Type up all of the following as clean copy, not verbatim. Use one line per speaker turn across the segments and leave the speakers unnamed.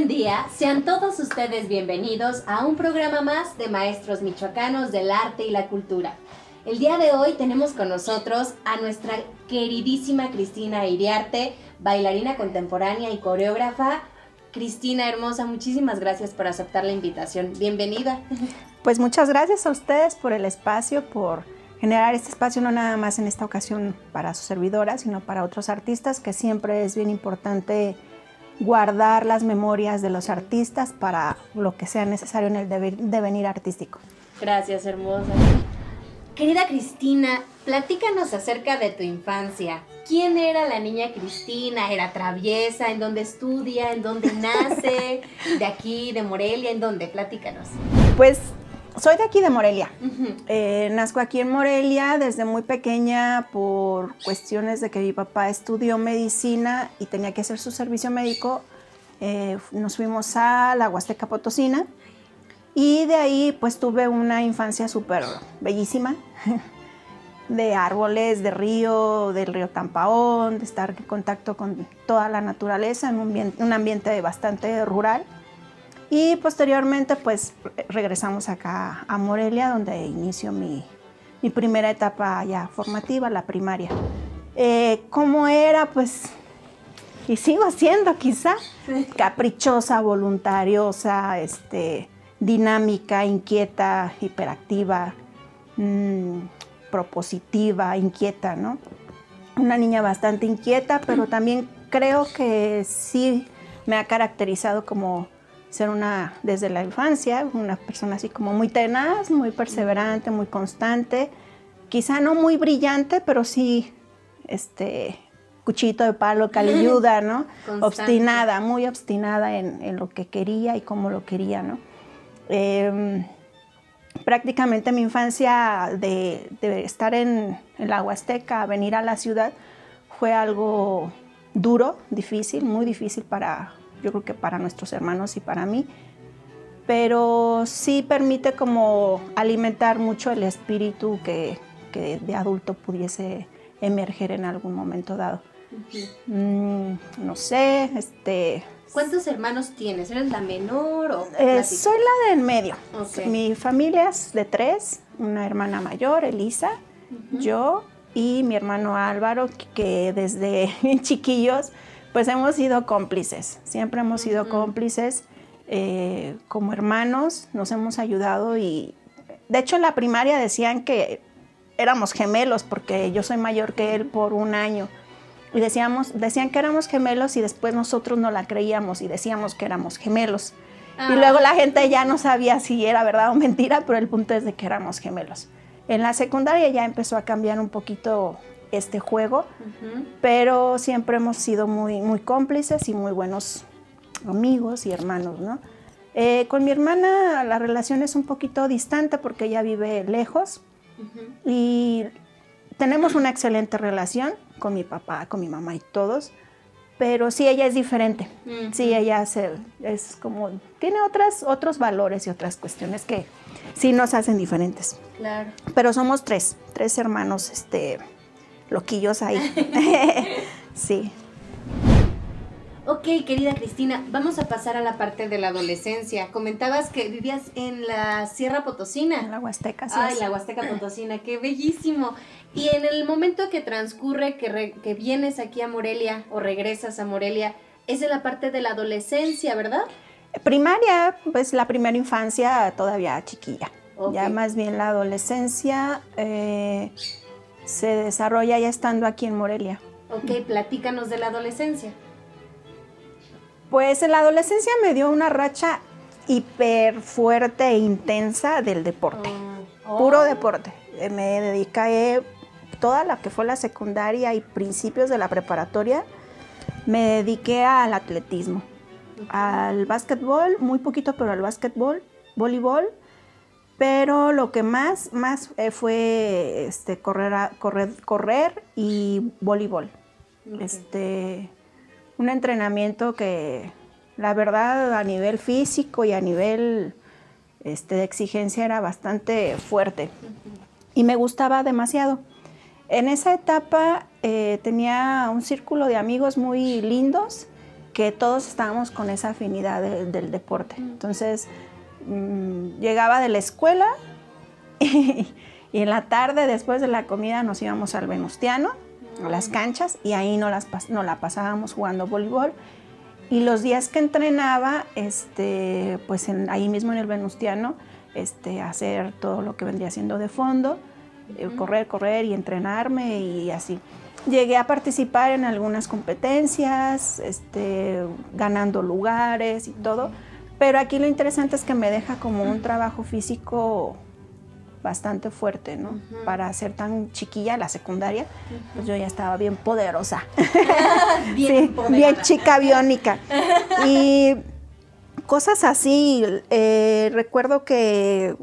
buen día, sean todos ustedes bienvenidos a un programa más de Maestros Michoacanos del Arte y la Cultura. El día de hoy tenemos con nosotros a nuestra queridísima Cristina Iriarte, bailarina contemporánea y coreógrafa. Cristina hermosa, muchísimas gracias por aceptar la invitación. Bienvenida.
Pues muchas gracias a ustedes por el espacio, por generar este espacio no nada más en esta ocasión para su servidora, sino para otros artistas, que siempre es bien importante guardar las memorias de los artistas para lo que sea necesario en el devenir artístico.
Gracias, hermosa. Querida Cristina, platícanos acerca de tu infancia. ¿Quién era la niña Cristina? ¿Era traviesa? ¿En dónde estudia? ¿En dónde nace? ¿De aquí, de Morelia? ¿En dónde? Platícanos.
Pues soy de aquí de Morelia. Nazco aquí en Morelia desde muy pequeña por cuestiones de que mi papá estudió medicina y tenía que hacer su servicio médico. Nos fuimos a la Huasteca Potosina y de ahí pues tuve una infancia súper bellísima de árboles, del río Tampaón, de estar en contacto con toda la naturaleza en un ambiente bastante rural. Y posteriormente pues regresamos acá a Morelia, donde inicio mi primera etapa ya formativa, la primaria. ¿Cómo era? Pues, y sigo siendo quizá, caprichosa, voluntariosa, dinámica, inquieta, hiperactiva, propositiva, inquieta, ¿no? Una niña bastante inquieta, pero también creo que sí me ha caracterizado como ser desde la infancia, una persona así como muy tenaz, muy perseverante, muy constante, quizá no muy brillante, pero sí, cuchito de palo, calilluda, ¿no? Constante. Obstinada, muy obstinada en lo que quería y cómo lo quería, ¿no? Prácticamente mi infancia de estar en la Huasteca, venir a la ciudad, fue algo duro, difícil, muy difícil yo creo que para nuestros hermanos y para mí, pero sí permite como alimentar mucho el espíritu que de adulto pudiese emerger en algún momento dado. No sé,
¿Cuántos hermanos tienes? ¿Eres la menor o...?
Soy la del medio.
Okay.
Mi familia es de 3, una hermana mayor, Elisa, yo y mi hermano Álvaro, que desde bien chiquillos pues hemos sido cómplices, siempre hemos sido cómplices, como hermanos nos hemos ayudado y de hecho en la primaria decían que éramos gemelos porque yo soy mayor que él por 1 año y decían que éramos gemelos y después nosotros no la creíamos y decíamos que éramos gemelos. Y luego la gente ya no sabía si era verdad o mentira, pero el punto es de que éramos gemelos. En la secundaria ya empezó a cambiar un poquito este juego, pero siempre hemos sido muy, muy cómplices y muy buenos amigos y hermanos, ¿no? Con mi hermana la relación es un poquito distante porque ella vive lejos y tenemos una excelente relación con mi papá, con mi mamá y todos, pero sí ella es diferente, sí ella es como, tiene otros valores y otras cuestiones que sí nos hacen diferentes.
Claro.
Pero somos tres hermanos, loquillos ahí. Sí.
Ok, querida Cristina, vamos a pasar a la parte de la adolescencia. Comentabas que vivías en la Sierra Potosina.
En la Huasteca, sí.
Ay, la Huasteca Potosina, qué bellísimo. Y en el momento que transcurre, que vienes aquí a Morelia o regresas a Morelia, es en la parte de la adolescencia, ¿verdad?
Primaria, pues la primera infancia todavía chiquilla.
Okay.
Ya más bien la adolescencia se desarrolla ya estando aquí en Morelia.
Ok, platícanos de la adolescencia.
Pues en la adolescencia me dio una racha hiper fuerte e intensa del deporte. Puro deporte. Me dediqué toda la que fue la secundaria y principios de la preparatoria, me dediqué al atletismo, al básquetbol, muy poquito, pero al básquetbol, voleibol, pero lo que más fue correr y voleibol. Okay. Un entrenamiento que la verdad a nivel físico y a nivel de exigencia era bastante fuerte y me gustaba demasiado. En esa etapa tenía un círculo de amigos muy lindos que todos estábamos con esa afinidad del deporte. Entonces, llegaba de la escuela y en la tarde, después de la comida, nos íbamos al Venustiano, a las canchas, y ahí nos la pasábamos jugando voleibol. Y los días que entrenaba, pues ahí mismo en el Venustiano, hacer todo lo que vendría siendo de fondo, correr y entrenarme y así. Llegué a participar en algunas competencias, ganando lugares y todo, pero aquí lo interesante es que me deja como un trabajo físico bastante fuerte, ¿no? Para ser tan chiquilla, la secundaria, pues yo ya estaba bien poderosa.
Bien,
sí, bien chica biónica. Y cosas así, recuerdo que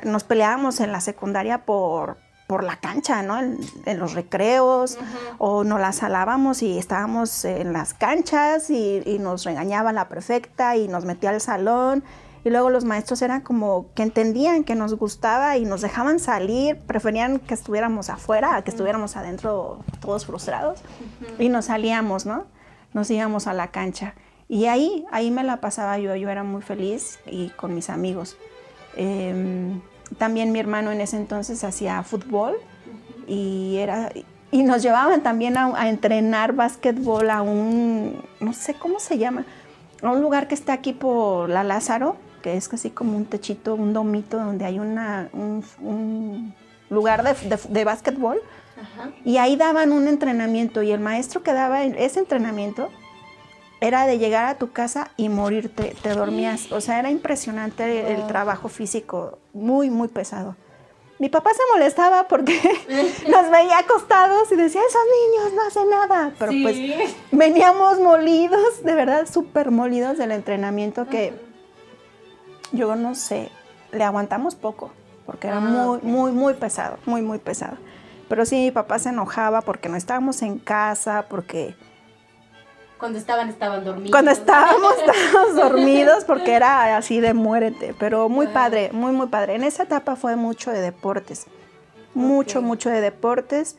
nos peleábamos en la secundaria por la cancha, ¿no? En los recreos, o nos las jalábamos y estábamos en las canchas y nos regañaba la prefecta y nos metía al salón. Y luego los maestros eran como que entendían que nos gustaba y nos dejaban salir, preferían que estuviéramos afuera a que estuviéramos adentro todos frustrados. Y nos salíamos, ¿no? Nos íbamos a la cancha. Y ahí me la pasaba yo era muy feliz y con mis amigos. También mi hermano en ese entonces hacía fútbol y nos llevaban también a entrenar básquetbol a no sé cómo se llama, a un lugar que está aquí por la Lázaro, que es casi como un techito, un domito donde hay un lugar de básquetbol. Y ahí daban un entrenamiento y el maestro que daba ese entrenamiento era de llegar a tu casa y morirte, te dormías. O sea, era impresionante el trabajo físico, muy, muy pesado. Mi papá se molestaba porque nos veía acostados y decía, esos niños no hacen nada. Pero pues veníamos molidos, de verdad, súper molidos del entrenamiento que yo no sé, le aguantamos poco porque era muy, muy, muy pesado, muy, muy pesado. Pero sí, mi papá se enojaba porque no estábamos en casa, porque...
Cuando estaban dormidos.
Cuando estábamos dormidos porque era así de muérete, pero muy padre, muy, muy padre. En esa etapa fue mucho de deportes, mucho de deportes.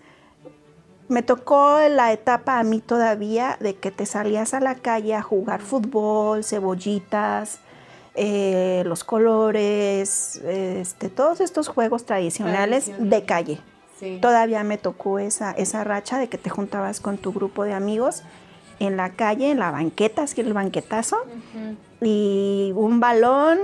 Me tocó la etapa a mí todavía de que te salías a la calle a jugar fútbol, cebollitas, los colores, todos estos juegos tradicionales de calle. Sí. Todavía me tocó esa racha de que te juntabas con tu grupo de amigos en la calle, en la banqueta, así el banquetazo, y un balón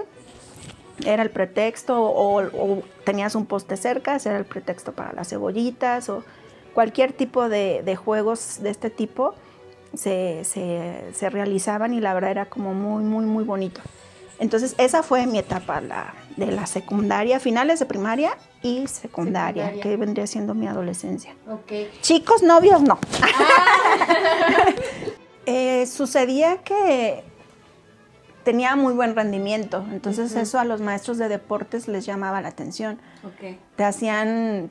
era el pretexto, o tenías un poste cerca, ese era el pretexto para las cebollitas, o cualquier tipo de juegos de este tipo se realizaban y la verdad era como muy, muy, muy bonito. Entonces esa fue mi etapa de la secundaria, finales de primaria y secundaria, que vendría siendo mi adolescencia.
Okay.
Chicos, novios, no. Sucedía que tenía muy buen rendimiento, entonces eso a los maestros de deportes les llamaba la atención.
Okay.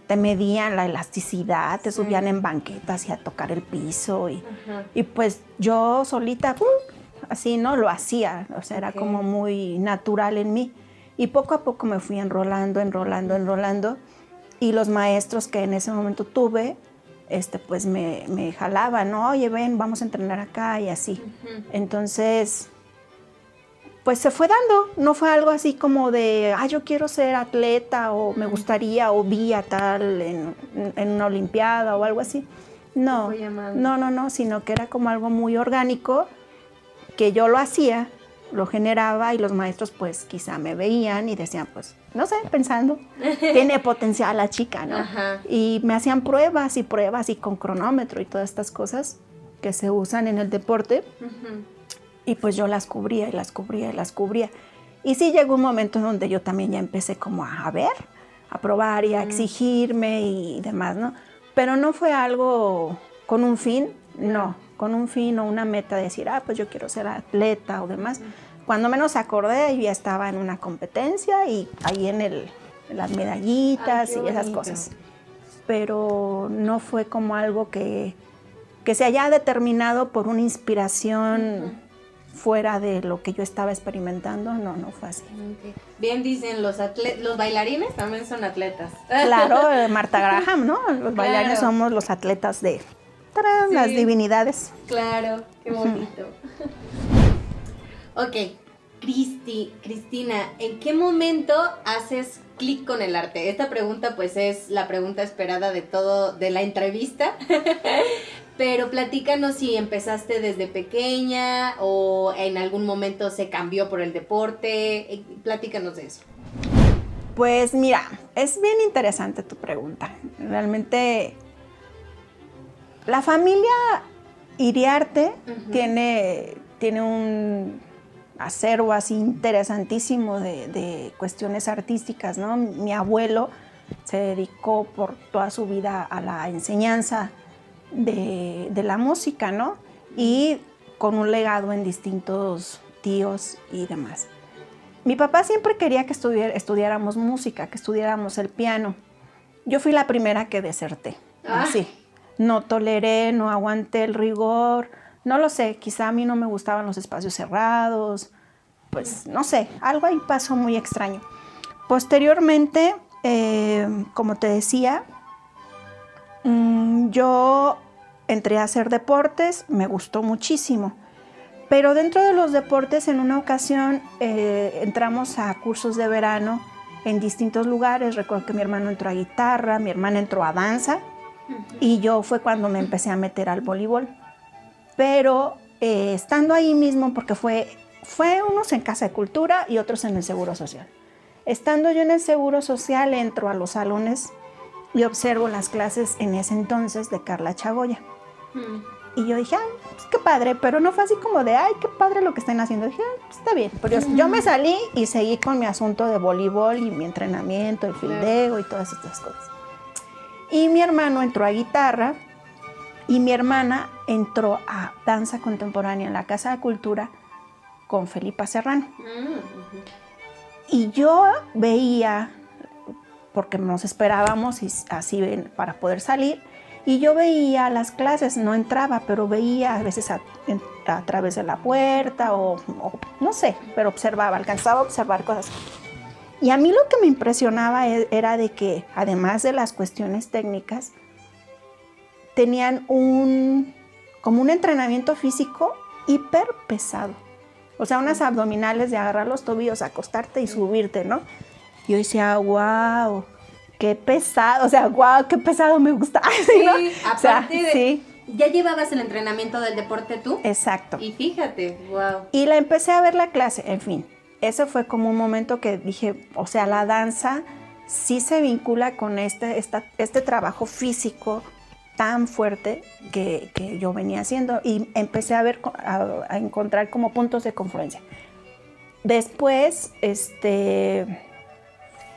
Te medían la elasticidad, te subían en banquetas y a tocar el piso y pues yo solita, así, ¿no? Lo hacía, o sea, era como muy natural en mí. Y poco a poco me fui enrolando, y los maestros que en ese momento tuve, pues me jalaban, ¿no? Oye, ven, vamos a entrenar acá y así. Entonces, pues se fue dando, no fue algo así como de, yo quiero ser atleta o me gustaría o vi a tal en una olimpiada o algo así. No, sino que era como algo muy orgánico, que yo lo hacía, lo generaba y los maestros pues quizá me veían y decían pues, no sé, pensando, tiene potencial la chica, ¿no? Y me hacían pruebas y con cronómetro y todas estas cosas que se usan en el deporte y pues yo las cubría. Y sí llegó un momento en donde yo también ya empecé como a ver, a probar y a exigirme y demás, ¿no? Pero no fue algo con un fin, no. Con un fin o una meta de decir, pues yo quiero ser atleta o demás. Cuando menos acordé, yo ya estaba en una competencia y ahí en las medallitas y esas cosas. Pero no fue como algo que se haya determinado por una inspiración fuera de lo que yo estaba experimentando. No fue así.
Okay. Bien dicen, los bailarines también son atletas.
Claro, Marta Graham, ¿no? Los bailarines somos los atletas de ¡tarán!
Sí.
Las divinidades.
Claro, qué bonito. Ok, Cristina, ¿en qué momento haces clic con el arte? Esta pregunta pues es la pregunta esperada de la entrevista, pero platícanos si empezaste desde pequeña o en algún momento se cambió por el deporte, platícanos de eso.
Pues mira, es bien interesante tu pregunta. Realmente la familia Iriarte tiene un acervo así interesantísimo de cuestiones artísticas, ¿no? Mi abuelo se dedicó por toda su vida a la enseñanza de la música, ¿no? Y con un legado en distintos tíos y demás. Mi papá siempre quería que estudiáramos música, que estudiáramos el piano. Yo fui la primera que deserté. Así. No toleré, no aguanté el rigor. No lo sé, quizá a mí no me gustaban los espacios cerrados. Pues no sé, algo ahí pasó muy extraño. Posteriormente, como te decía, yo entré a hacer deportes, me gustó muchísimo. Pero dentro de los deportes, en una ocasión entramos a cursos de verano en distintos lugares. Recuerdo que mi hermano entró a guitarra, mi hermana entró a danza y yo fue cuando me empecé a meter al voleibol. Pero estando ahí mismo, porque fue unos en Casa de Cultura y otros en el Seguro Social. Estando yo en el Seguro Social, entro a los salones y observo las clases en ese entonces de Carla Chagoya. Y yo dije, pues qué padre, pero no fue así como de, ay, qué padre lo que están haciendo. Dije, pues está bien. Pero yo me salí y seguí con mi asunto de voleibol y mi entrenamiento, el fildeo y todas estas cosas. Y mi hermano entró a guitarra y mi hermana entró a danza contemporánea en la Casa de Cultura con Felipa Serrano. Y yo veía, porque nos esperábamos y así para poder salir, y yo veía las clases, no entraba, pero veía a veces a través de la puerta o no sé, pero observaba, alcanzaba a observar cosas. Y a mí lo que me impresionaba era de que, además de las cuestiones técnicas, tenían como un entrenamiento físico hiper pesado. O sea, unas abdominales de agarrar los tobillos, acostarte y subirte, ¿no? Yo decía, wow, qué pesado, o sea, wow, qué pesado me gusta.
Sí,
¿no?
aparte
sí.
¿Ya llevabas el entrenamiento del deporte tú?
Exacto.
Y fíjate, wow.
Y la empecé a ver la clase, en fin. Ese fue como un momento que dije, o sea, la danza sí se vincula con este trabajo físico tan fuerte que yo venía haciendo y empecé a encontrar como puntos de confluencia. Después,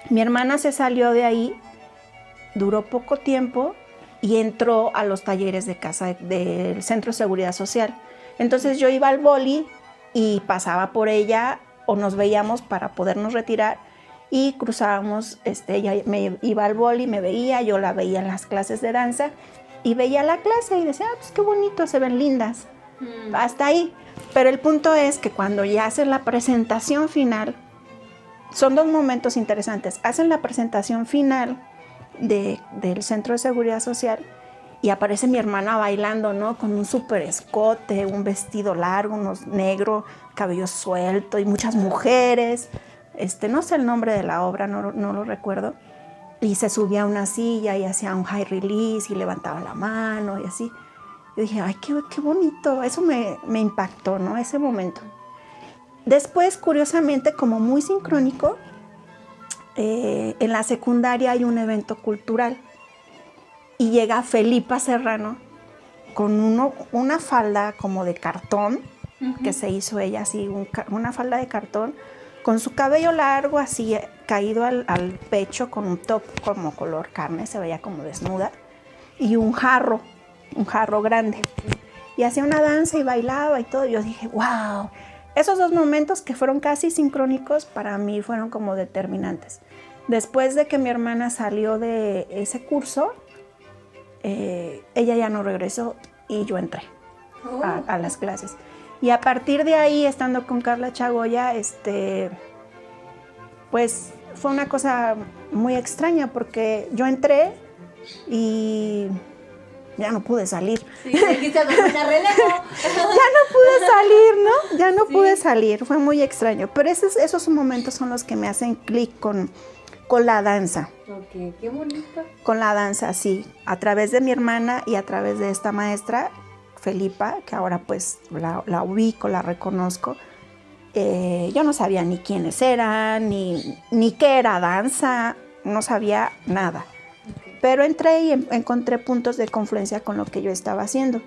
mi hermana se salió de ahí, duró poco tiempo y entró a los talleres de casa del Centro de Seguridad Social. Entonces yo iba al boli y pasaba por ella o nos veíamos para podernos retirar y cruzábamos, ella me iba al boli, me veía, yo la veía en las clases de danza y veía la clase y decía, pues qué bonito, se ven lindas. Hasta ahí. Pero el punto es que cuando ya hacen la presentación final, son dos momentos interesantes. Hacen la presentación final del Centro de Seguridad Social y aparece mi hermana bailando, ¿no? Con un súper escote, un vestido largo, unos negro, cabello suelto y muchas mujeres. No sé el nombre de la obra, no lo recuerdo. Y se subía a una silla y hacía un high release y levantaba la mano y así. Yo dije, ay, qué bonito. Eso me impactó, ¿no? Ese momento. Después, curiosamente, como muy sincrónico, en la secundaria hay un evento cultural y llega Felipa Serrano con una falda como de cartón, que se hizo ella así, una falda de cartón, con su cabello largo así caído al pecho, con un top como color carne, se veía como desnuda, y un jarro grande. Y hacía una danza y bailaba y todo. Yo dije, wow. Esos dos momentos que fueron casi sincrónicos para mí fueron como determinantes. Después de que mi hermana salió de ese curso, ella ya no regresó y yo entré a las clases. Y a partir de ahí, estando con Carla Chagoya, pues fue una cosa muy extraña porque yo entré y ya no pude salir.
Sí, dijiste a una relevo.
Ya no pude salir, ¿no? Ya no
Sí.
pude salir, fue muy extraño. Pero esos momentos son los que me hacen clic con la danza.
Ok, qué bonito.
Con la danza, sí, a través de mi hermana y a través de esta maestra, Felipa, que ahora pues la ubico, la reconozco. Yo no sabía ni quiénes eran, ni qué era danza, no sabía nada.
Okay.
Pero entré y encontré puntos de confluencia con lo que yo estaba haciendo.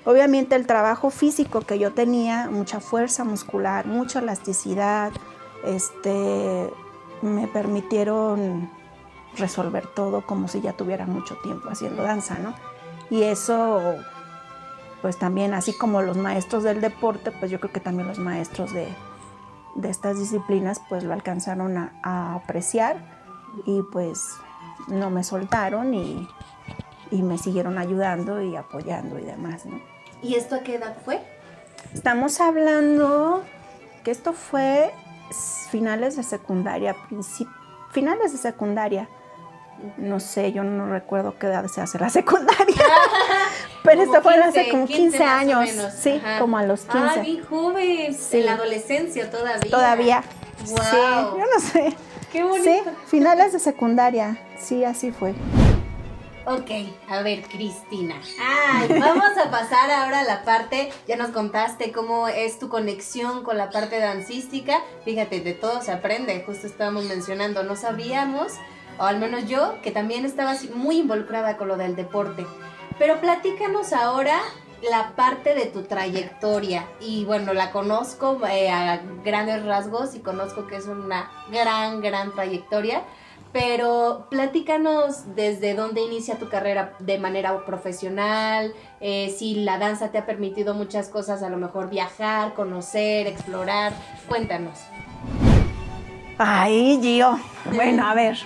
Obviamente el trabajo físico que yo tenía, mucha fuerza muscular, mucha elasticidad, me permitieron resolver todo como si ya tuviera mucho tiempo haciendo danza, ¿no? Y eso, pues también, así como los maestros del deporte, pues yo creo que también los maestros de estas disciplinas, pues lo alcanzaron a apreciar y pues no me soltaron y me siguieron ayudando y apoyando y demás, ¿no?
¿Y esto a qué edad fue?
Estamos hablando que esto fue finales de secundaria, no sé, yo no recuerdo qué edad se hace la secundaria, pero esto fue hace como 15 años, sí, ajá. Como a los 15.
Ah, bien joven, sí. En la adolescencia todavía.
Todavía,
wow.
Sí, yo no sé.
Qué bonito.
Sí, finales de secundaria, sí, así fue.
Ok, a ver, Cristina. Vamos a pasar ahora a la parte, ya nos contaste cómo es tu conexión con la parte dancística. Fíjate, de todo se aprende, justo estábamos mencionando, no sabíamos, o al menos yo, que también estabas muy involucrada con lo del deporte. Pero platícanos ahora la parte de tu trayectoria. Y bueno, la conozco a grandes rasgos y conozco que es una gran trayectoria. Pero platícanos desde dónde inicia tu carrera de manera profesional, si la danza te ha permitido muchas cosas, a lo mejor viajar, conocer, explorar. Cuéntanos.
Ay, Gio. Bueno, a ver.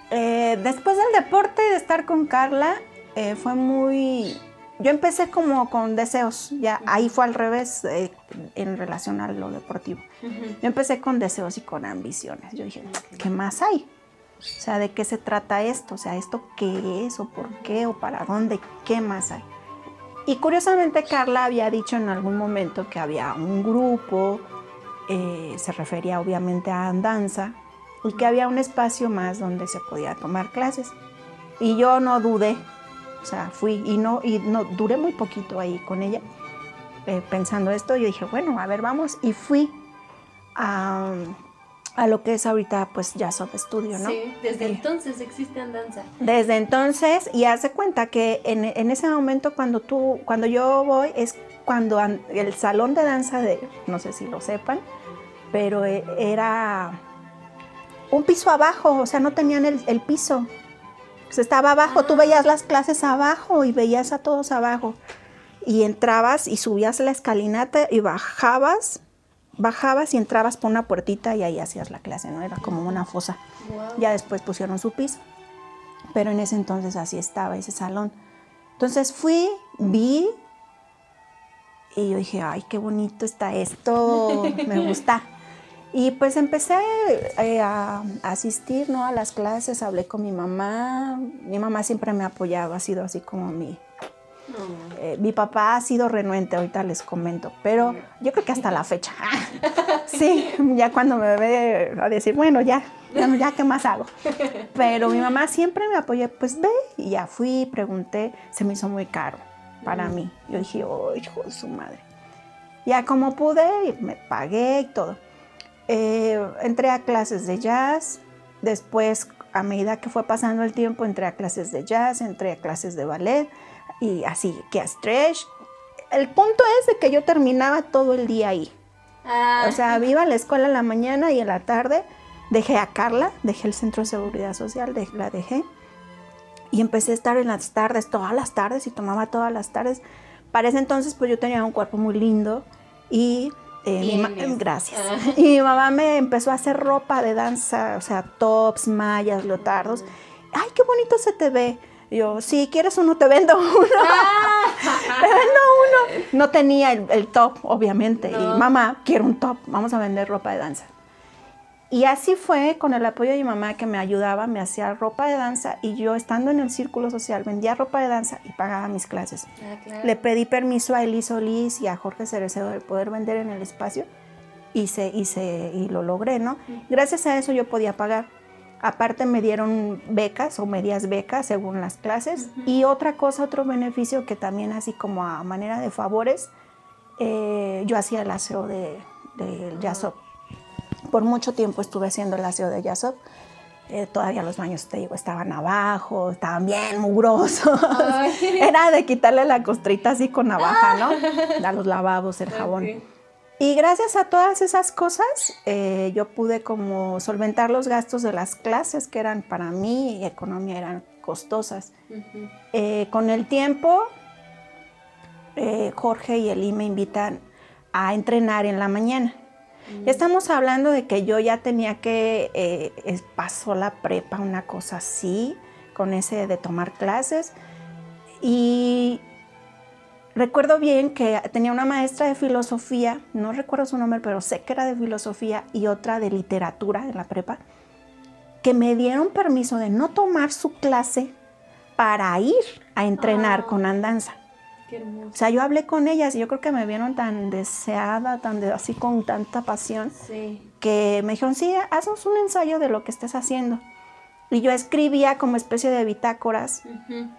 Después del deporte, de estar con Carla, fue muy... Yo empecé como con deseos, ya ahí fue al revés en relación a lo deportivo. Yo empecé con deseos y con ambiciones. Yo dije, ¿qué más hay? O sea, ¿de qué se trata esto? O sea, ¿esto qué es? ¿O por qué? ¿O para dónde? ¿Qué más hay? Y curiosamente Carla había dicho en algún momento que había un grupo, se refería obviamente a danza, y que había un espacio más donde se podía tomar clases. Y yo no dudé, o sea, fui y no duré muy poquito ahí con ella pensando esto. Yo dije, bueno, a ver, vamos. Y fui a lo que es ahorita pues Jazz of Studio, ¿no?
Sí, desde entonces existe en danza.
Desde entonces, y haz de cuenta que en ese momento cuando yo voy es cuando el salón de danza no sé si lo sepan, pero era un piso abajo, o sea, no tenían el piso. Pues estaba abajo, tú veías las clases abajo y veías a todos abajo. Y entrabas y subías la escalinata y bajabas y entrabas por una puertita y ahí hacías la clase, ¿no? Era como una fosa.
Wow.
Ya después pusieron su piso, pero en ese entonces así estaba ese salón. Entonces fui, vi y yo dije, ay, qué bonito está esto, me gusta. Y pues empecé a asistir, ¿no? A las clases, hablé con mi mamá. Mi mamá siempre me ha apoyado, ha sido así como mi papá ha sido renuente, ahorita les comento, pero yo creo que hasta la fecha. Sí, ya cuando me ve a decir, bueno, ya, ¿qué más hago? Pero mi mamá siempre me apoyó, pues ve, y ya fui, pregunté, se me hizo muy caro para mí. Yo dije, oh, hijo de su madre. Ya como pude, me pagué y todo. Entré a clases de jazz, después, a medida que fue pasando el tiempo, entré a clases de jazz, entré a clases de ballet, y así, que a stretch. El punto es de que yo terminaba todo el día ahí. O sea, iba a la escuela en la mañana y en la tarde dejé a Carla, dejé el Centro de Seguridad Social, la dejé. Y empecé a estar en las tardes, todas las tardes, y tomaba todas las tardes. Para ese entonces, pues yo tenía un cuerpo muy lindo y... gracias. Y mi mamá me empezó a hacer ropa de danza, o sea, tops, mallas, leotardos. Ay, qué bonito se te ve. Yo, si quieres uno, te vendo uno. Te vendo uno. No tenía el top, obviamente. No. Y mamá, quiero un top, vamos a vender ropa de danza. Y así fue, con el apoyo de mi mamá que me ayudaba, me hacía ropa de danza y yo estando en el círculo social vendía ropa de danza y pagaba mis clases.
Claro.
Le pedí permiso a Elis Solís y a Jorge Cerecedo de poder vender en el espacio y lo logré, ¿no? Gracias a eso yo podía pagar. Aparte me dieron becas o medias becas según las clases. Y otra cosa, otro beneficio que también así como a manera de favores, yo hacía el aseo del Yasop. Por mucho tiempo estuve haciendo el aseo de Yasop. Todavía los baños, te digo, estaban abajo, estaban bien mugrosos. Era de quitarle la costrita así con navaja, ¿no? A los lavabos, el jabón. Y gracias a todas esas cosas, yo pude como solventar los gastos de las clases que eran para mí y economía eran costosas. Con el tiempo, Jorge y Eli me invitan a entrenar en la mañana. Ya estamos hablando de que yo ya tenía que, pasó la prepa, una cosa así, con ese de tomar clases. Y recuerdo bien que tenía una maestra de filosofía, no recuerdo su nombre, pero sé que era de filosofía, y otra de literatura en la prepa, que me dieron permiso de no tomar su clase para ir a entrenar con Andanza.
Qué hermoso.
O sea, yo hablé con ellas y yo creo que me vieron tan deseada, así con tanta pasión, que me dijeron, sí, haznos un ensayo de lo que estés haciendo. Y yo escribía como especie de bitácoras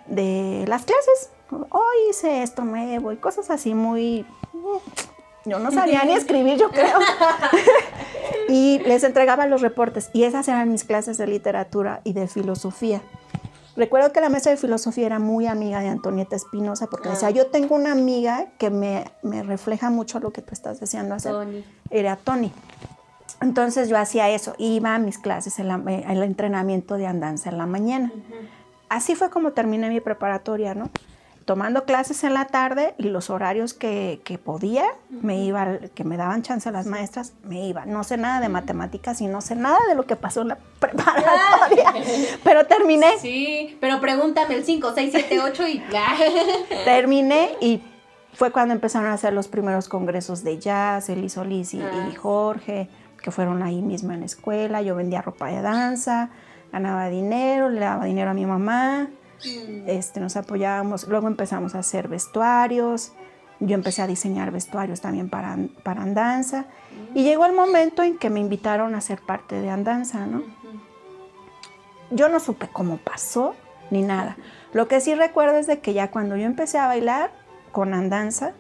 de las clases. Hoy hice esto nuevo y cosas así muy... Yo no sabía ni escribir, yo creo. Y les entregaba los reportes. Y esas eran mis clases de literatura y de filosofía. Recuerdo que la maestra de filosofía era muy amiga de Antonieta Espinosa porque decía, yo tengo una amiga que me refleja mucho lo que tú estás deseando hacer.
Tony.
Era Tony. Entonces yo hacía eso, iba a mis clases, el entrenamiento de andanza en la mañana. Así fue como terminé mi preparatoria, ¿no? Tomando clases en la tarde y los horarios que podía, me iba, que me daban chance las maestras, me iba. No sé nada de matemáticas y no sé nada de lo que pasó en la preparatoria, pero terminé.
Sí, pero pregúntame el 5, 6, 7, 8 y...
Terminé y fue cuando empezaron a hacer los primeros congresos de jazz, Eli Solís y Jorge, que fueron ahí mismo en la escuela. Yo vendía ropa de danza, ganaba dinero, le daba dinero a mi mamá. Nos apoyábamos, luego empezamos a hacer vestuarios, yo empecé a diseñar vestuarios también para Andanza, y llegó el momento en que me invitaron a ser parte de Andanza, ¿no? Yo no supe cómo pasó, ni nada. Lo que sí recuerdo es de que ya cuando yo empecé a bailar con Andanza,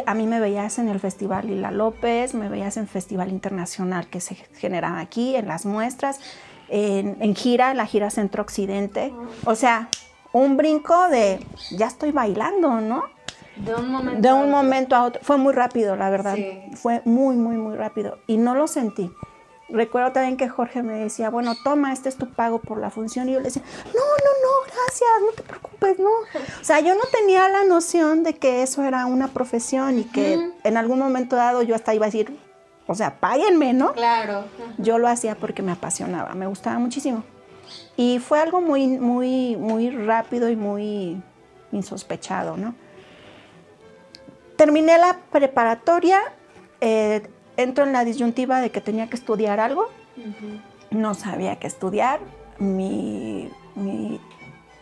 a mí me veías en el Festival Lila López, me veías en el Festival Internacional que se generaba aquí, en las muestras, en gira, la gira Centro Occidente. O sea, un brinco de, ya estoy bailando, ¿no?
De un
momento a otro. Fue muy rápido, la verdad.
Sí.
Fue muy, muy, muy rápido. Y no lo sentí. Recuerdo también que Jorge me decía, bueno, toma, este es tu pago por la función. Y yo le decía, no, gracias, no te preocupes, no. O sea, yo no tenía la noción de que eso era una profesión y que en algún momento dado yo hasta iba a decir, o sea, páguenme, ¿no?
Claro.
Yo lo hacía porque me apasionaba, me gustaba muchísimo. Y fue algo muy, muy, muy rápido y muy insospechado, ¿no? Terminé la preparatoria, entro en la disyuntiva de que tenía que estudiar algo. No sabía qué estudiar.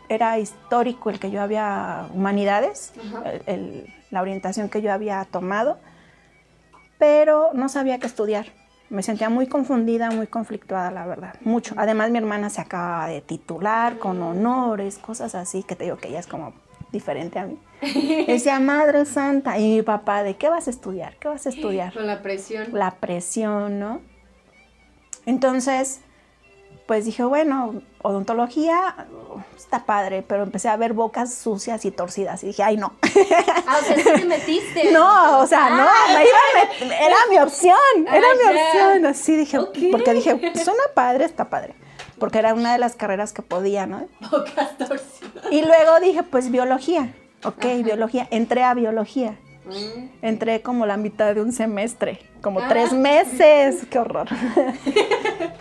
Era histórico el que yo había, humanidades, la orientación que yo había tomado, pero no sabía qué estudiar. Me sentía muy confundida, muy conflictuada, la verdad, mucho. Además, mi hermana se acaba de titular con honores, cosas así, que te digo que ella es como diferente a mí. Decía, Madre Santa, y mi papá, ¿de qué vas a estudiar? ¿Qué vas a estudiar?
Con la presión.
La presión, ¿no? Entonces, pues dije, bueno, odontología está padre, pero empecé a ver bocas sucias y torcidas y dije, ay, no.
O sea, ¿sí te metiste?
No, o sea, no, era mi opción, opción. Así dije, porque dije, suena padre, está padre. Porque era una de las carreras que podía, ¿no?
Bocas torcidas.
Y luego dije, pues biología. Ok, biología. Entré a biología. Entré como la mitad de un semestre, como 3 meses. ¡Qué horror!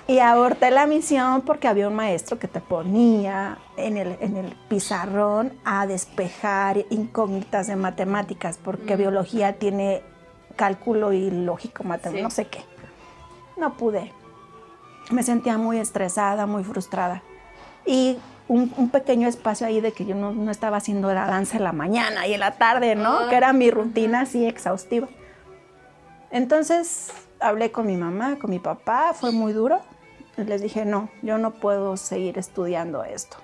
Y aborté la misión porque había un maestro que te ponía en el pizarrón a despejar incógnitas de matemáticas, porque biología tiene cálculo y lógico matemático, no sé qué. No pude. me sentía muy estresada, muy frustrada. Y un pequeño espacio ahí de que yo no estaba haciendo la danza en la mañana y en la tarde, ¿no? Que era mi rutina así exhaustiva. Entonces hablé con mi mamá, con mi papá, fue muy duro. Les dije, no, yo no puedo seguir estudiando esto.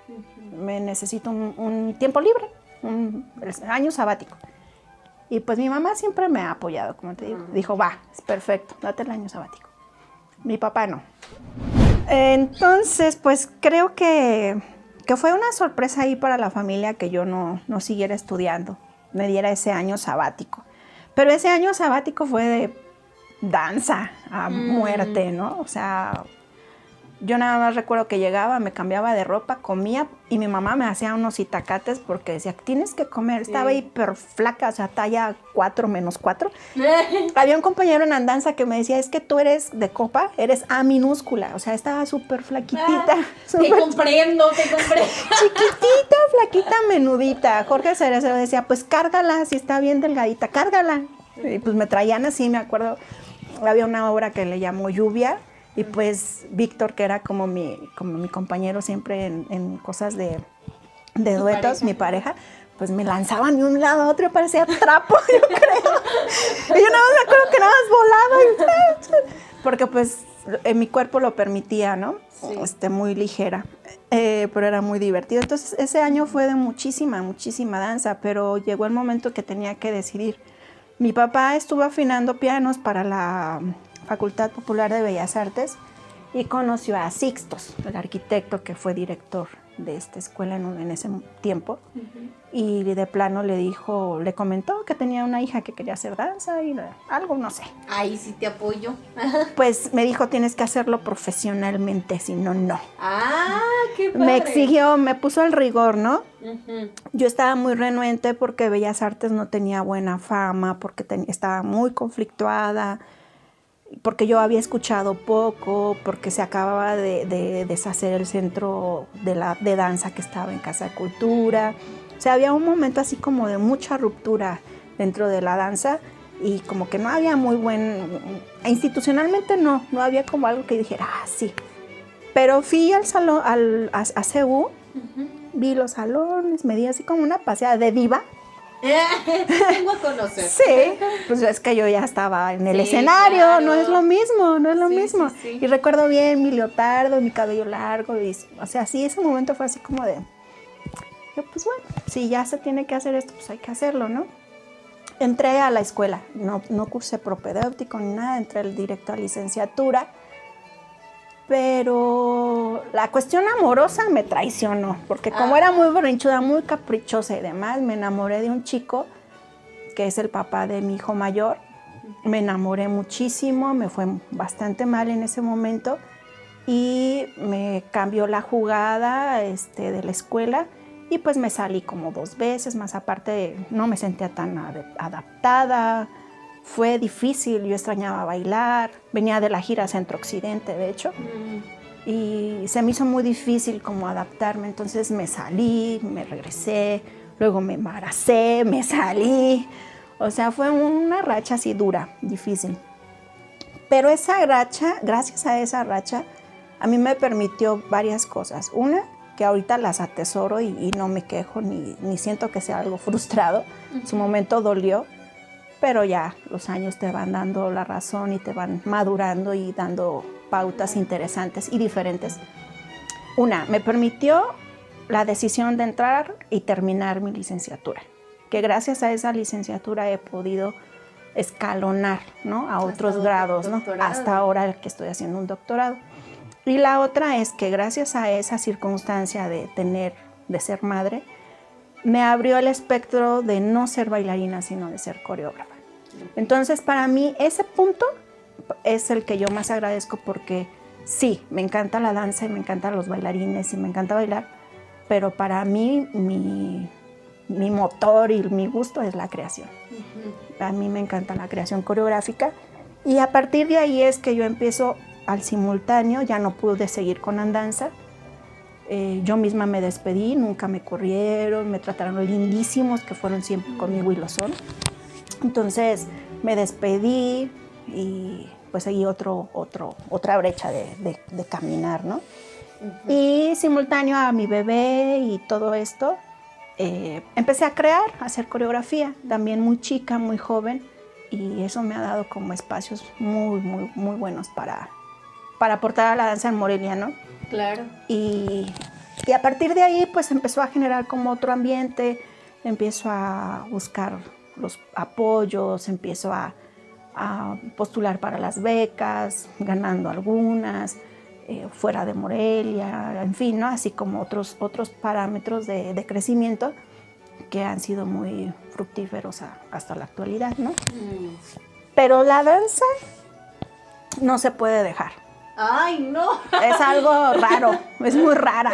Me necesito un tiempo libre, un año sabático. Y pues mi mamá siempre me ha apoyado, como te digo. Dijo, va, es perfecto, date el año sabático. Mi papá no. Entonces, pues creo que fue una sorpresa ahí para la familia que yo no siguiera estudiando, me diera ese año sabático. Pero ese año sabático fue de danza a muerte, ¿no? O sea, yo nada más recuerdo que llegaba, me cambiaba de ropa, comía y mi mamá me hacía unos itacates porque decía, tienes que comer. Estaba hiper flaca, o sea, talla 4 menos 4. Había un compañero en andanza que me decía, es que tú eres de copa, eres A minúscula, o sea, estaba súper flaquitita.
Te comprendo.
Chiquitita, flaquita, menudita. Jorge Cerecero decía, pues cárgala, si está bien delgadita, cárgala. Y pues me traían así, me acuerdo, había una obra que le llamó Lluvia. Y pues Víctor, que era como mi compañero siempre en cosas de duetos, mi pareja, pues me lanzaban de un lado a otro y parecía trapo, yo creo. Y yo nada más me acuerdo que nada más volaba. Porque pues mi cuerpo lo permitía, ¿no? Sí. Muy ligera, pero era muy divertido. Entonces ese año fue de muchísima danza, pero llegó el momento que tenía que decidir. Mi papá estuvo afinando pianos para la Facultad Popular de Bellas Artes y conoció a Sixtos, el arquitecto que fue director de esta escuela en ese tiempo. Y de plano le comentó que tenía una hija que quería hacer danza y algo, no sé.
Ahí sí te apoyo.
Pues me dijo, tienes que hacerlo profesionalmente, si no, no.
¡Ah, qué padre!
Me exigió, me puso el rigor, ¿no? Yo estaba muy renuente porque Bellas Artes no tenía buena fama, porque estaba muy conflictuada, porque yo había escuchado poco, porque se acababa de deshacer el centro de danza que estaba en Casa de Cultura. O sea, había un momento así como de mucha ruptura dentro de la danza y como que no había muy institucionalmente no había como algo que dijera, sí. Pero fui al salón, a CU, vi los salones, me di así como una paseada de diva.
Vengo a conocer.
Sí, pues es que yo ya estaba en el escenario, claro. No es lo mismo. Sí. Y recuerdo bien mi leotardo, mi cabello largo, o sea, sí, ese momento fue así como de, pues bueno, si ya se tiene que hacer esto, pues hay que hacerlo, ¿no? Entré a la escuela, no cursé propedéutico ni nada, entré directo a licenciatura, pero la cuestión amorosa me traicionó, porque como era muy berrinchuda, muy caprichosa y demás, me enamoré de un chico que es el papá de mi hijo mayor. Me enamoré muchísimo, me fue bastante mal en ese momento y me cambió la jugada de la escuela y pues me salí como 2 veces, más aparte no me sentía tan adaptada. Fue difícil, yo extrañaba bailar, venía de la gira Centro-Occidente, de hecho, y se me hizo muy difícil como adaptarme, entonces me salí, me regresé, luego me embaracé, me salí, o sea, fue una racha así dura, difícil. Pero esa racha, gracias a esa racha, a mí me permitió varias cosas. Una, que ahorita las atesoro y no me quejo, ni siento que sea algo frustrado, en su momento dolió, pero ya los años te van dando la razón y te van madurando y dando pautas interesantes y diferentes. Una, me permitió la decisión de entrar y terminar mi licenciatura, que gracias a esa licenciatura he podido escalonar, ¿no? A otros grados, ¿no? Hasta ahora que estoy haciendo un doctorado. Y la otra es que gracias a esa circunstancia de ser madre, me abrió el espectro de no ser bailarina, sino de ser coreógrafa. Entonces, para mí, ese punto es el que yo más agradezco porque sí, me encanta la danza y me encantan los bailarines y me encanta bailar, pero para mí, mi motor y mi gusto es la creación. A mí me encanta la creación coreográfica y a partir de ahí es que yo empiezo al simultáneo, ya no pude seguir con andanza. Yo misma me despedí, nunca me corrieron, me trataron lindísimos, que fueron siempre conmigo y lo son. Entonces me despedí y pues seguí otra brecha de caminar, ¿no? Y simultáneo a mi bebé y todo esto, empecé a crear, a hacer coreografía, también muy chica, muy joven, y eso me ha dado como espacios muy, muy, muy buenos para aportar a la danza en Morelia, ¿no?
Claro.
Y a partir de ahí, pues empezó a generar como otro ambiente, empiezo a buscar los apoyos, empiezo a postular para las becas, ganando algunas, fuera de Morelia, en fin, ¿no? Así como otros parámetros de crecimiento que han sido muy fructíferos hasta la actualidad, ¿no? Pero la danza no se puede dejar.
¡Ay, no!
Es algo raro, es muy rara.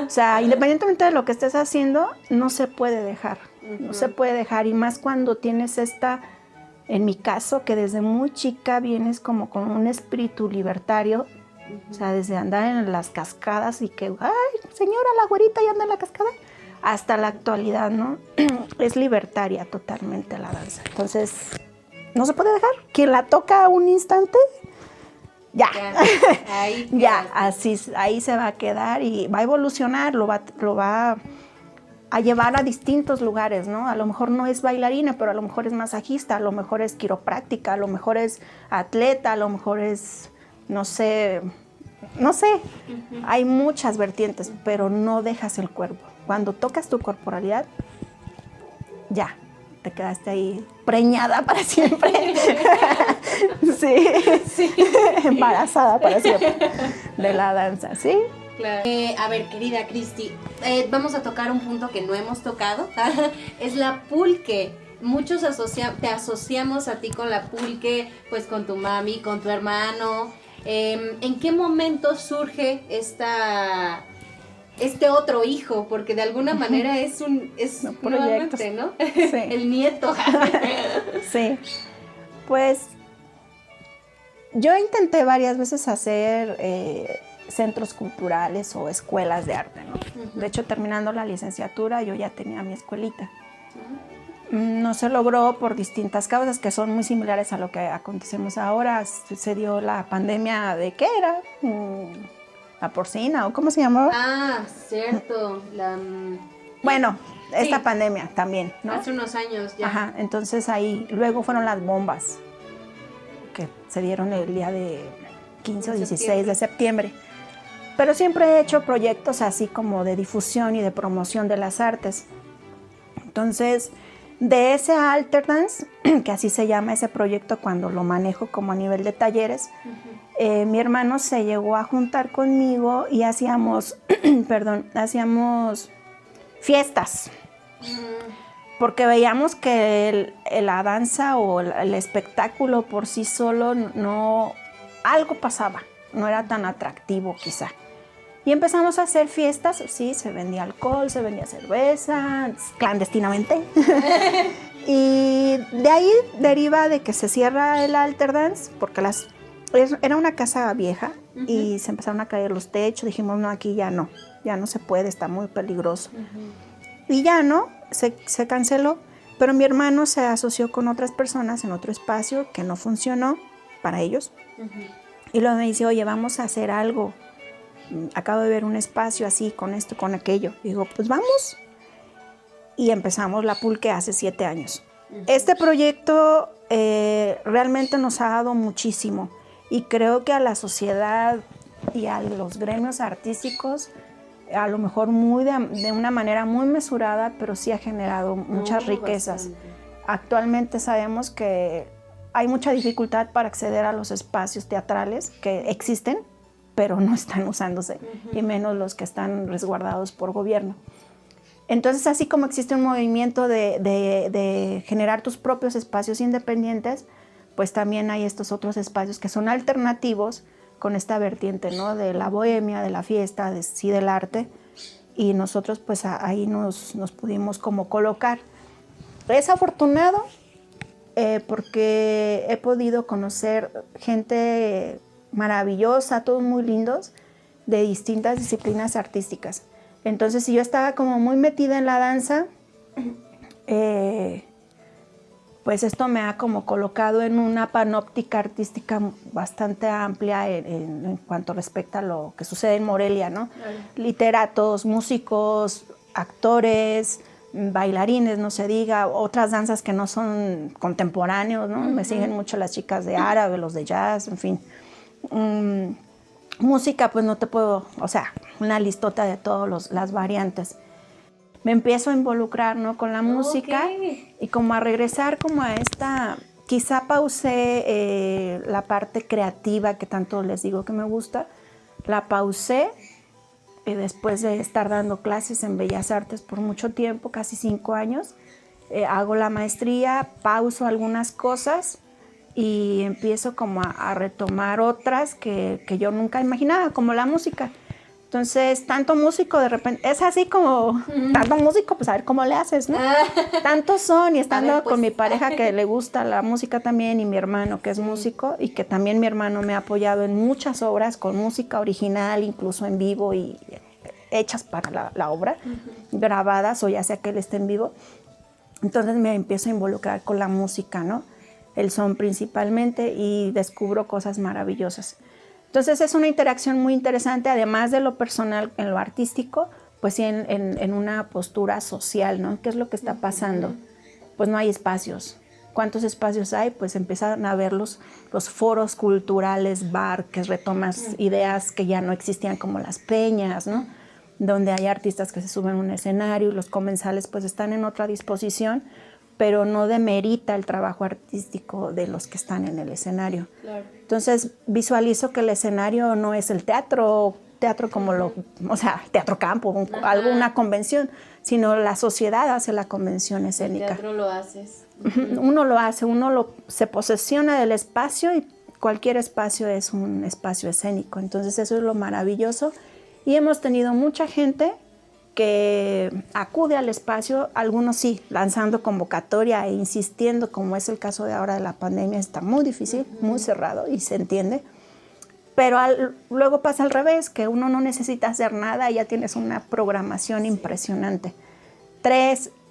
O sea, independientemente de lo que estés haciendo, no se puede dejar. No se puede dejar, y más cuando tienes en mi caso, que desde muy chica vienes como con un espíritu libertario, o sea, desde andar en las cascadas y que, ¡ay, señora, la güerita ya anda en la cascada! Hasta la actualidad, ¿no? Es libertaria totalmente la danza. Entonces, no se puede dejar. Quien la toca un instante, ya.
Ahí
ya, así, ahí se va a quedar y va a evolucionar, lo va a llevar a distintos lugares, ¿no? A lo mejor no es bailarina, pero a lo mejor es masajista, a lo mejor es quiropráctica, a lo mejor es atleta, a lo mejor es, no sé, hay muchas vertientes, pero no dejas el cuerpo. Cuando tocas tu corporalidad, ya, te quedaste ahí preñada para siempre. sí, embarazada para siempre de la danza, ¿sí?
Claro. A ver, querida Cristi, vamos a tocar un punto que no hemos tocado. Es la pulque. Muchos te asociamos a ti con la pulque, pues con tu mami, con tu hermano. ¿En qué momento surge este otro hijo? Porque de alguna manera es nuevamente, ¿no?
Sí.
El nieto.
Sí. Pues yo intenté varias veces hacer centros culturales o escuelas de arte, ¿no? De hecho, terminando la licenciatura, yo ya tenía mi escuelita. No se logró por distintas causas que son muy similares a lo que acontecemos ahora. Se dio la pandemia de, ¿qué era? La porcina, ¿o cómo se llamaba?
Ah, cierto.
Bueno, esta
sí.
Pandemia también, ¿no?
Hace unos años ya.
Ajá, entonces ahí, luego fueron las bombas que se dieron el día de 15 o 16 de septiembre. Pero siempre he hecho proyectos así como de difusión y de promoción de las artes. Entonces, de ese Alter Dance, que así se llama ese proyecto cuando lo manejo como a nivel de talleres, mi hermano se llegó a juntar conmigo y hacíamos fiestas. Porque veíamos que la danza o el espectáculo por sí solo algo pasaba, no era tan atractivo quizá. Y empezamos a hacer fiestas, sí, se vendía alcohol, se vendía cerveza, clandestinamente. Y de ahí deriva de que se cierra el Alter Dance, porque era una casa vieja y se empezaron a caer los techos. Dijimos, no, aquí ya no se puede, está muy peligroso. Y ya no, se canceló, pero mi hermano se asoció con otras personas en otro espacio que no funcionó para ellos. Y luego me dice, oye, vamos a hacer algo. Acabo de ver un espacio así, con esto, con aquello. Y digo, pues vamos. Y empezamos la pulque hace 7 años. Este proyecto realmente nos ha dado muchísimo. Y creo que a la sociedad y a los gremios artísticos, a lo mejor de una manera muy mesurada, pero sí ha generado muchas riquezas. Bastante. Actualmente sabemos que hay mucha dificultad para acceder a los espacios teatrales que existen, pero no están usándose, y menos los que están resguardados por gobierno. Entonces, así como existe un movimiento de generar tus propios espacios independientes, pues también hay estos otros espacios que son alternativos con esta vertiente, ¿no? De la bohemia, de la fiesta, del arte, y nosotros pues ahí nos pudimos como colocar. Es afortunado porque he podido conocer gente maravillosa, todos muy lindos, de distintas disciplinas artísticas. Entonces, si yo estaba como muy metida en la danza, pues esto me ha como colocado en una panóptica artística bastante amplia en cuanto respecta a lo que sucede en Morelia, ¿no? Claro. Literatos, músicos, actores, bailarines, no se diga, otras danzas que no son contemporáneos, ¿no? Me siguen mucho las chicas de árabe, los de jazz, en fin. Música, pues no te puedo, o sea, una listota de todas las variantes. Me empiezo a involucrar, ¿no?, con la música y como a regresar como a esta, quizá pausé la parte creativa que tanto les digo que me gusta, la pausé después de estar dando clases en Bellas Artes por mucho tiempo, casi 5 años, hago la maestría, pauso algunas cosas y empiezo como a retomar otras que yo nunca imaginaba, como la música. Entonces, tanto músico de repente, es así como, tanto músico, pues a ver cómo le haces, ¿no? Tantos son, y estando ver, pues, con mi pareja que le gusta la música también, y mi hermano que es músico, y que también mi hermano me ha apoyado en muchas obras con música original, incluso en vivo, y hechas para la obra, grabadas, o ya sea que él esté en vivo. Entonces me empiezo a involucrar con la música, ¿no? El son principalmente, y descubro cosas maravillosas. Entonces es una interacción muy interesante, además de lo personal en lo artístico, pues sí en una postura social, ¿no? ¿Qué es lo que está pasando? Pues no hay espacios. ¿Cuántos espacios hay? Pues empiezan a ver los foros culturales, bar, que retomas ideas que ya no existían, como las peñas, ¿no? Donde hay artistas que se suben a un escenario y los comensales pues están en otra disposición, pero no demerita el trabajo artístico de los que están en el escenario. Claro. Entonces visualizo que el escenario no es el teatro como o sea, teatro campo, alguna convención, sino la sociedad hace la convención escénica.
El teatro lo haces.
Uno lo hace, se posesiona del espacio, y cualquier espacio es un espacio escénico. Entonces eso es lo maravilloso, y hemos tenido mucha gente que acude al espacio, algunos sí, lanzando convocatoria e insistiendo, como es el caso de ahora de la pandemia, está muy difícil, muy cerrado, y se entiende, pero luego pasa al revés, que uno no necesita hacer nada y ya tienes una programación impresionante.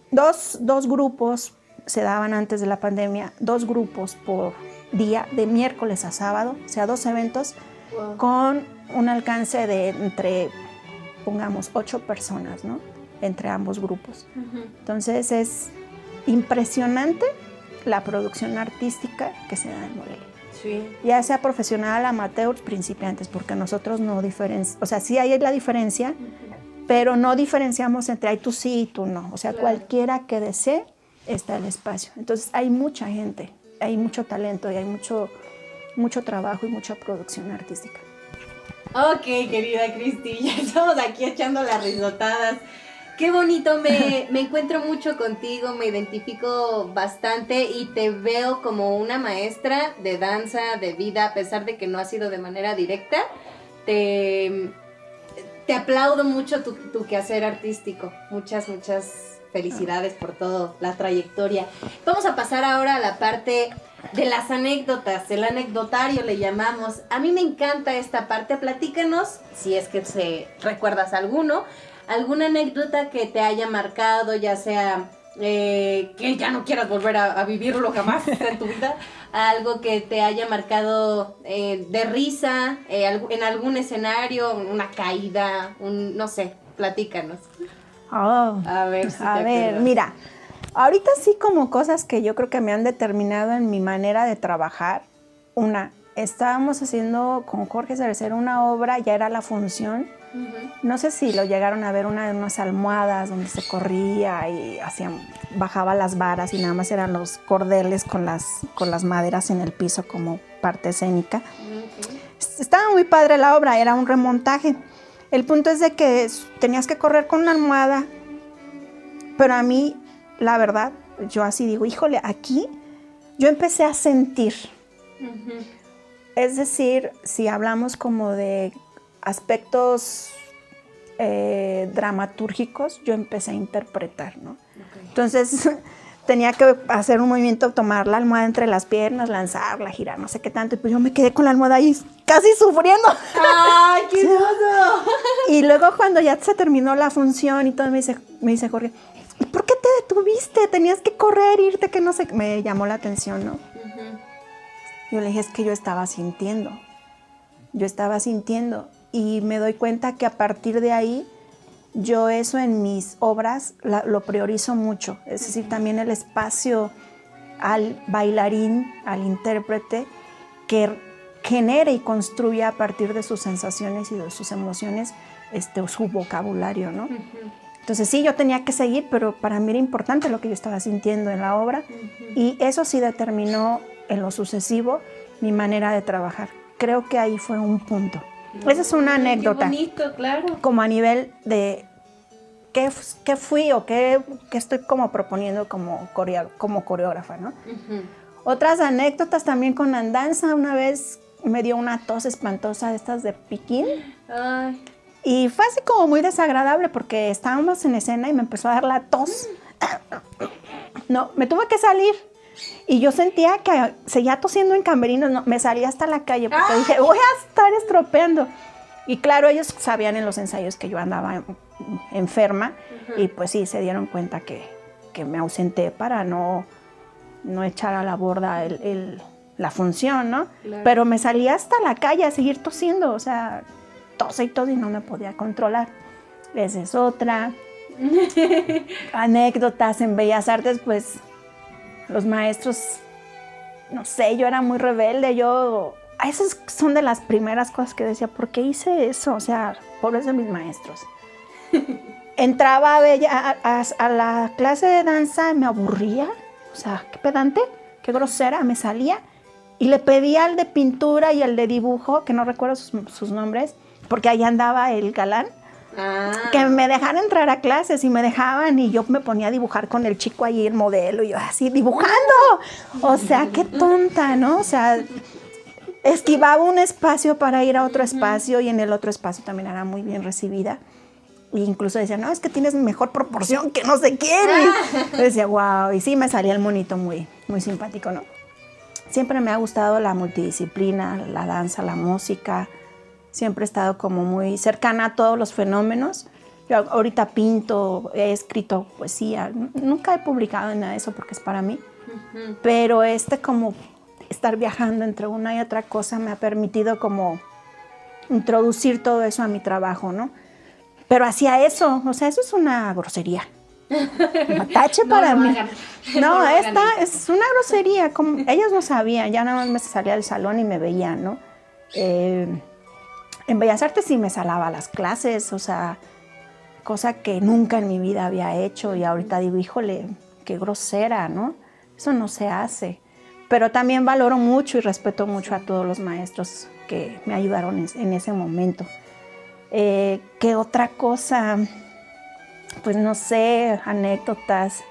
Dos grupos se daban antes de la pandemia, 2 grupos por día, de miércoles a sábado, o sea, 2 eventos, con un alcance de entre, pongamos, 8 personas, ¿no? Entre ambos grupos. Entonces es impresionante la producción artística que se da en Morelia. Sí. Ya sea profesional, amateur, principiantes, porque nosotros no diferenciamos, o sea, sí hay la diferencia, pero no diferenciamos entre tú sí y tú no. O sea, claro, cualquiera que desee está el espacio. Entonces hay mucha gente, hay mucho talento y hay mucho trabajo y mucha producción artística.
Ok, querida Cristi, ya estamos aquí echando las risotadas. Qué bonito, me encuentro mucho contigo, me identifico bastante y te veo como una maestra de danza, de vida, a pesar de que no ha sido de manera directa. Te aplaudo mucho tu quehacer artístico. Muchas felicidades por todo, la trayectoria. Vamos a pasar ahora a la parte de las anécdotas, el anecdotario le llamamos. A mí me encanta esta parte, platícanos, si es que recuerdas alguna anécdota que te haya marcado, ya sea que ya no quieras volver a vivirlo jamás en tu vida, algo que te haya marcado de risa, en algún escenario, una caída, no sé, platícanos.
A ver, mira, ahorita sí, como cosas que yo creo que me han determinado en mi manera de trabajar. Estábamos haciendo con Jorge Cervecero una obra, ya era la función. No sé si lo llegaron a ver, unas almohadas donde se corría y bajaba las varas y nada más eran los cordeles con las maderas en el piso como parte escénica. Estaba muy padre la obra, era un remontaje. El punto es de que tenías que correr con una almohada, pero a mí, la verdad, yo así digo, híjole, aquí yo empecé a sentir. Es decir, si hablamos como de aspectos dramatúrgicos, yo empecé a interpretar, ¿no? Entonces tenía que hacer un movimiento, tomar la almohada entre las piernas, lanzarla, girar, no sé qué tanto, y pues yo me quedé con la almohada ahí casi sufriendo.
¡Ay, qué oso!
Y luego cuando ya se terminó la función y todo, me dice Jorge, ¿y por qué te detuviste? Tenías que correr, irte, que no sé. Me llamó la atención, ¿no?
Ujú.
Yo le dije, es que yo estaba sintiendo. Y me doy cuenta que a partir de ahí, yo eso en mis obras lo priorizo mucho. Es decir, también el espacio al bailarín, al intérprete, que genere y construya a partir de sus sensaciones y de sus emociones su vocabulario, ¿no?
Ujú.
Entonces sí, yo tenía que seguir, pero para mí era importante lo que yo estaba sintiendo en la obra, y eso sí determinó en lo sucesivo mi manera de trabajar. Creo que ahí fue un punto. Esa es una anécdota.
Qué bonito, claro.
Como a nivel de qué fui o qué estoy como proponiendo como coreógrafa, ¿no?
Ujú.
Otras anécdotas también con la danza. Una vez me dio una tos espantosa de estas de piquín.
Ay.
Y fue así como muy desagradable porque estábamos en escena y me empezó a dar la tos. No, me tuve que salir. Y yo sentía que seguía tosiendo en camerinos. No, me salí hasta la calle porque dije, voy a estar estropeando. Y claro, ellos sabían en los ensayos que yo andaba enferma. Y pues sí, se dieron cuenta que me ausenté para no echar a la borda la función, ¿no?
Claro.
Pero me salí hasta la calle a seguir tosiendo, o sea, tos y no me podía controlar. Esa es otra. Anécdotas en Bellas Artes, pues los maestros, no sé, yo era muy rebelde, esas son de las primeras cosas que decía, ¿por qué hice eso? O sea, pobres de mis maestros. Entraba a la clase de danza y me aburría, o sea, qué pedante, qué grosera, me salía y le pedía al de pintura y al de dibujo, que no recuerdo sus nombres, porque ahí andaba el galán, que me dejaran entrar a clases, y me dejaban y yo me ponía a dibujar con el chico ahí, el modelo, y yo así dibujando. O sea, qué tonta, ¿no? O sea, esquivaba un espacio para ir a otro espacio, y en el otro espacio también era muy bien recibida. E incluso decía, no, es que tienes mejor proporción que no sé quién. Y decía, wow, y sí me salía el monito muy, muy simpático, ¿no? Siempre me ha gustado la multidisciplina, la danza, la música. Siempre he estado como muy cercana a todos los fenómenos. Yo ahorita pinto, he escrito poesía. Nunca he publicado en nada de eso porque es para mí. Pero como estar viajando entre una y otra cosa me ha permitido como introducir todo eso a mi trabajo, ¿no? Pero hacía eso, o sea, eso es una grosería. Un tache para mí. No, esta es una grosería. Como, ellos no sabían, ya nada más me salía del salón y me veían, ¿no? En Bellas Artes sí me salaba las clases, o sea, cosa que nunca en mi vida había hecho, y ahorita digo, híjole, qué grosera, ¿no? Eso no se hace. Pero también valoro mucho y respeto mucho a todos los maestros que me ayudaron en ese momento. ¿Qué otra cosa? Pues no sé, anécdotas.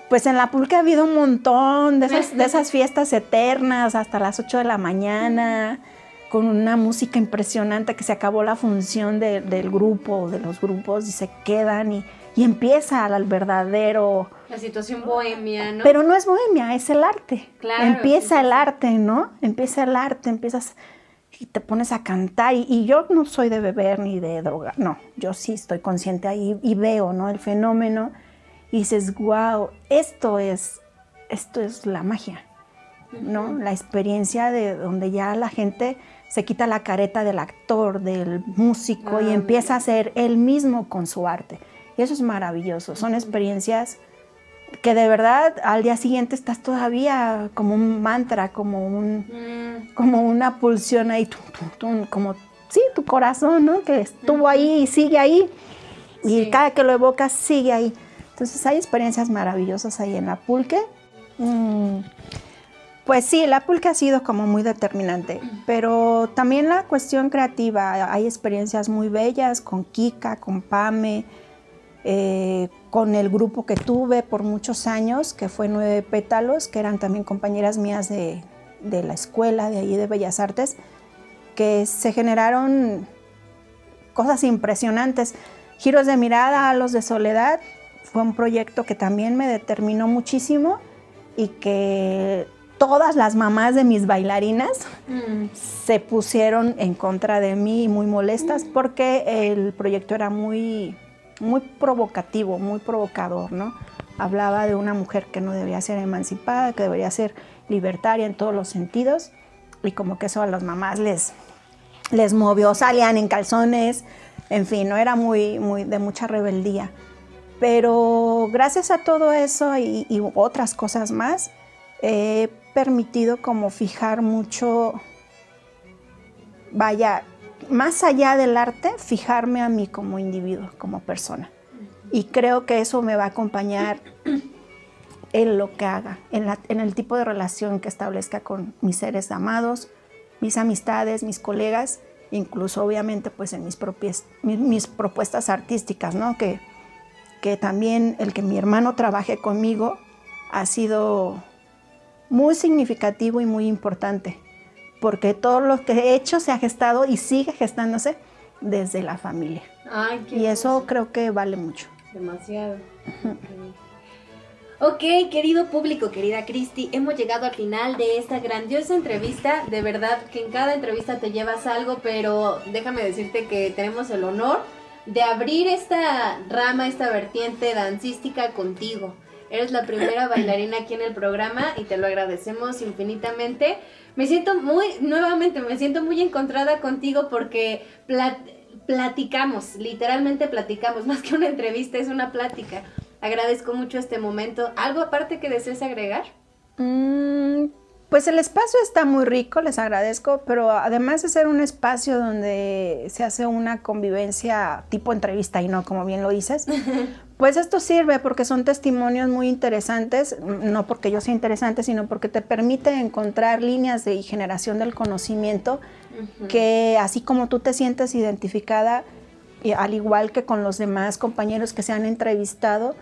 Pues en la Pulque ha habido un montón de esas fiestas eternas hasta las 8 de la mañana, con una música impresionante, que se acabó la función del grupo, de los grupos, y se quedan y empieza el verdadero...
La situación bohemia, ¿no?
Pero no es bohemia, es el arte.
Claro,
empieza
sí.
el arte, ¿no? Empieza el arte, empiezas y te pones a cantar. Y yo no soy de beber ni de drogar, no. Yo sí estoy consciente ahí y veo, ¿no?, el fenómeno. Y dices, wow, esto es la magia, ¿no? La experiencia de donde ya la gente se quita la careta del actor, del músico, y empieza a ser él mismo con su arte. Y eso es maravilloso. Son experiencias que de verdad al día siguiente estás todavía como un mantra, como una pulsión ahí, como, sí, tu corazón, ¿no?, que estuvo ahí y sigue ahí. Y cada que lo evocas, sigue ahí. Entonces hay experiencias maravillosas ahí en la Pulque. Pues sí, la Pulque ha sido como muy determinante, pero también la cuestión creativa. Hay experiencias muy bellas con Kika, con Pame, con el grupo que tuve por muchos años, que fue 9 Pétalos, que eran también compañeras mías de la escuela, de allí de Bellas Artes, que se generaron cosas impresionantes. Giros de mirada, Halos de soledad, fue un proyecto que también me determinó muchísimo, y que todas las mamás de mis bailarinas se pusieron en contra de mí, muy molestas, porque el proyecto era muy muy provocativo, muy provocador, ¿no? Hablaba de una mujer que no debería ser emancipada, que debería ser libertaria en todos los sentidos, y como que eso a las mamás les movió, salían en calzones, en fin, no era muy de mucha rebeldía. Pero gracias a todo eso y otras cosas más, he permitido como fijar mucho, vaya, más allá del arte, fijarme a mí como individuo, como persona. Y creo que eso me va a acompañar en lo que haga, en el tipo de relación que establezca con mis seres amados, mis amistades, mis colegas, incluso obviamente pues en mis propuestas artísticas, ¿no? Que también el que mi hermano trabaje conmigo ha sido muy significativo y muy importante, porque todo lo que he hecho se ha gestado y sigue gestándose desde la familia.
Ay, qué
y
hermoso.
eso creo que vale mucho.
Demasiado. Ok, querido público, querida Cristi, hemos llegado al final de esta grandiosa entrevista. De verdad que en cada entrevista te llevas algo, pero déjame decirte que tenemos el honor de abrir esta rama, esta vertiente dancística contigo. Eres la primera bailarina aquí en el programa y te lo agradecemos infinitamente. Me siento muy encontrada contigo porque platicamos, literalmente platicamos, más que una entrevista, es una plática. Agradezco mucho este momento. ¿Algo aparte que desees agregar?
Pues el espacio está muy rico, les agradezco, pero además de ser un espacio donde se hace una convivencia tipo entrevista y no, como bien lo dices, pues esto sirve porque son testimonios muy interesantes, no porque yo sea interesante, sino porque te permite encontrar líneas de generación del conocimiento que así como tú te sientes identificada, y al igual que con los demás compañeros que se han entrevistado,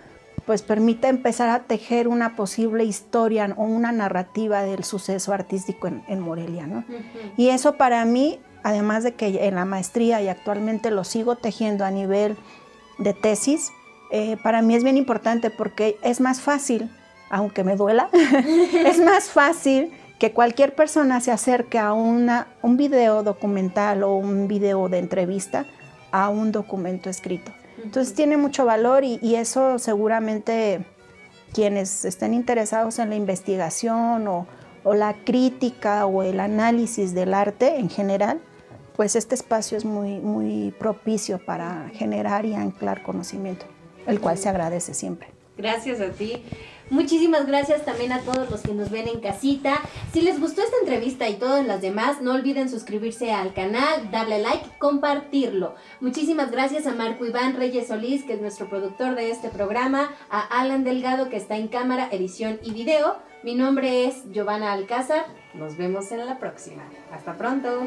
pues permite empezar a tejer una posible historia o una narrativa del suceso artístico en Morelia, ¿no? Y eso para mí, además de que en la maestría y actualmente lo sigo tejiendo a nivel de tesis, para mí es bien importante porque es más fácil, aunque me duela, es más fácil que cualquier persona se acerque a un video documental o un video de entrevista a un documento escrito. Entonces tiene mucho valor y eso seguramente quienes estén interesados en la investigación o la crítica o el análisis del arte en general, pues este espacio es muy propicio para generar y anclar conocimiento, el cual se agradece siempre.
Gracias a ti. Muchísimas gracias también a todos los que nos ven en casita. Si les gustó esta entrevista y todas las demás, no olviden suscribirse al canal, darle like, compartirlo. Muchísimas gracias a Marco Iván Reyes Solís, que es nuestro productor de este programa, a Alan Delgado, que está en cámara, edición y video. Mi nombre es Giovanna Alcázar. Nos vemos en la próxima. Hasta pronto.